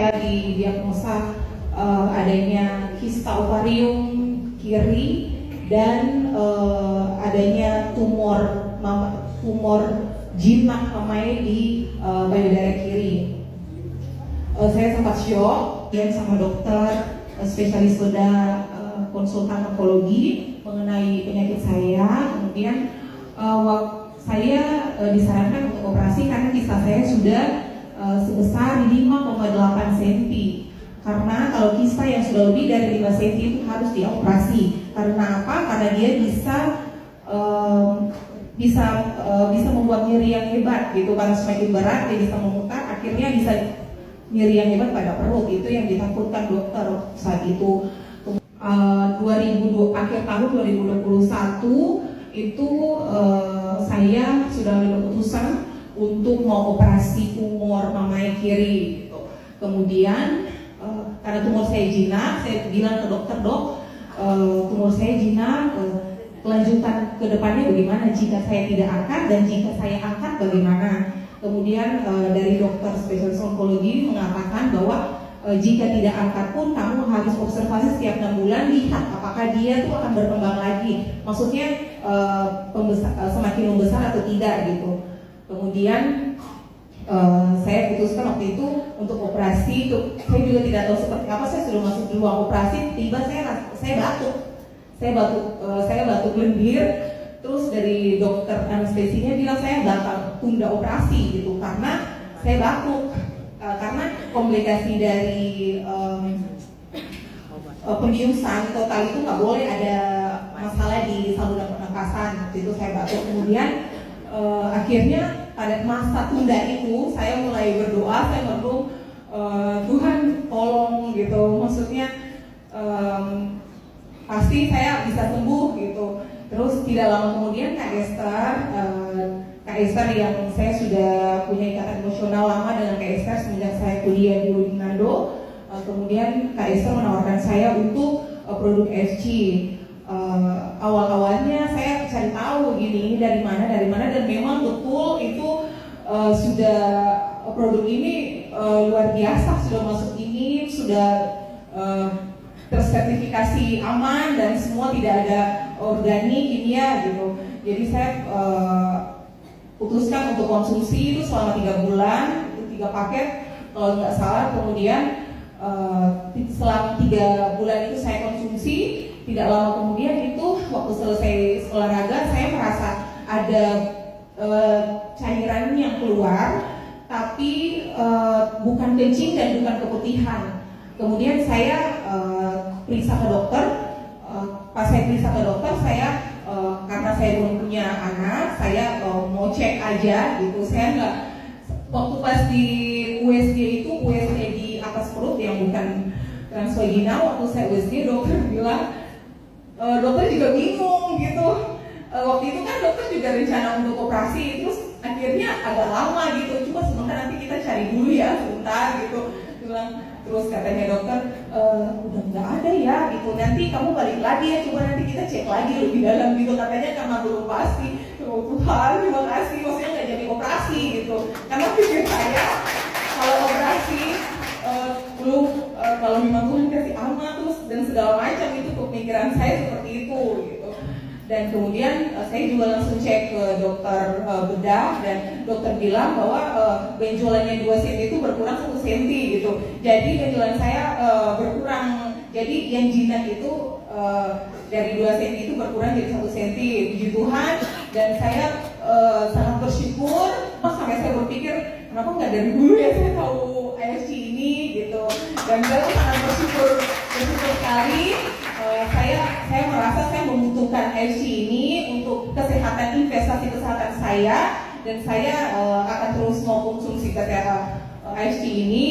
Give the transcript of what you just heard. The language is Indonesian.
saya didiagnosa adanya kista ovarium kiri dan adanya tumor jinak mamai di payudara kiri. Saya sempat shock dan sama dokter spesialis bedah konsultan onkologi mengenai penyakit saya. Kemudian saya disarankan untuk operasi karena kista saya sudah sebesar 5,8 cm. Karena kalau kista yang sudah lebih dari 5 cm itu harus dioperasi. Karena apa? Karena dia bisa membuat nyeri yang hebat gitu. Karena semakin berat dia bisa memutar, akhirnya bisa nyeri yang hebat pada perut. Itu yang ditakutkan dokter saat itu. Akhir tahun 2021 itu saya sudah ambil keputusan untuk mau operasi tumor mamai kiri gitu. Kemudian karena tumor saya jinak, saya bilang ke dokter, dok, tumor saya jinak, kelanjutan ke depannya bagaimana jika saya tidak angkat, dan jika saya angkat bagaimana. Kemudian dari dokter spesialis onkologi mengatakan bahwa jika tidak angkat pun kamu harus observasi setiap 6 bulan, lihat apakah dia tuh akan berkembang lagi, maksudnya semakin membesar atau tidak gitu. Kemudian saya putuskan waktu itu untuk operasi. Saya juga tidak tahu seperti apa, saya sudah masuk di ruang operasi, tiba saya batuk lendir. Terus dari dokter anestesinya bilang saya bakal tunda operasi gitu karena saya batuk, karena komplikasi dari pembiusan total itu nggak boleh ada masalah di saluran pernapasan. Itu saya batuk. Kemudian akhirnya pada masa tunda itu saya mulai berdoa, saya ngomong Tuhan tolong gitu, maksudnya pasti saya bisa sembuh gitu. Terus tidak lama kemudian Kak Esther yang saya sudah punya ikatan emosional lama dengan Kak Esther semenjak saya kuliah di Manado, kemudian Kak Esther menawarkan saya untuk produk FG. Awal-awalnya saya cari tahu ini dari mana, dan memang betul itu sudah produk ini luar biasa, sudah masuk ini, sudah tersertifikasi aman dan semua tidak ada organik, kimia gitu. Jadi saya putuskan untuk konsumsi itu selama 3 bulan, itu 3 paket kalau nggak salah. Kemudian selama 3 bulan itu saya konsumsi. Tidak lama kemudian itu waktu selesai olahraga saya merasa ada cairan yang keluar, tapi bukan kencing dan bukan keputihan. Kemudian saya periksa ke dokter. Pas saya periksa ke dokter, saya karena saya belum punya anak, saya mau cek aja gitu. Saya nggak, waktu pas di USG itu USG di atas perut yang bukan transvaginal, waktu saya USG dokter bilang, dokter juga bingung gitu. Waktu itu kan dokter juga rencana untuk operasi, terus akhirnya agak lama gitu. Coba sebentar, nanti kita cari dulu ya sebentar gitu. Terus katanya dokter, udah nggak ada ya gitu. Nanti kamu balik lagi ya, coba nanti kita cek lagi lebih dalam gitu. Katanya karena belum pasti. Oh Tuhan, terima kasih. Maksudnya nggak jadi operasi gitu. Karena pikir saya kalau operasi belum, kalau memang Tuhan kasih aman terus dan segala macam, itu pemikiran saya seperti itu gitu. Dan kemudian saya juga langsung cek ke dokter bedah, dan dokter bilang bahwa benjolannya 2 cm itu berkurang 1 cm gitu. Jadi benjolan saya berkurang. Jadi yang jinak itu dari 2 cm itu berkurang jadi 1 cm. Puji Tuhan. Dan saya sangat bersyukur. Sampai saya berpikir, kenapa nggak dari dulu ya saya tahu AFC ini gitu. Dan saya sangat bersyukur sekali. Saya merasa saya membutuhkan AFC ini untuk kesehatan, investasi kesehatan saya, dan saya akan terus mau konsumsi AFC ini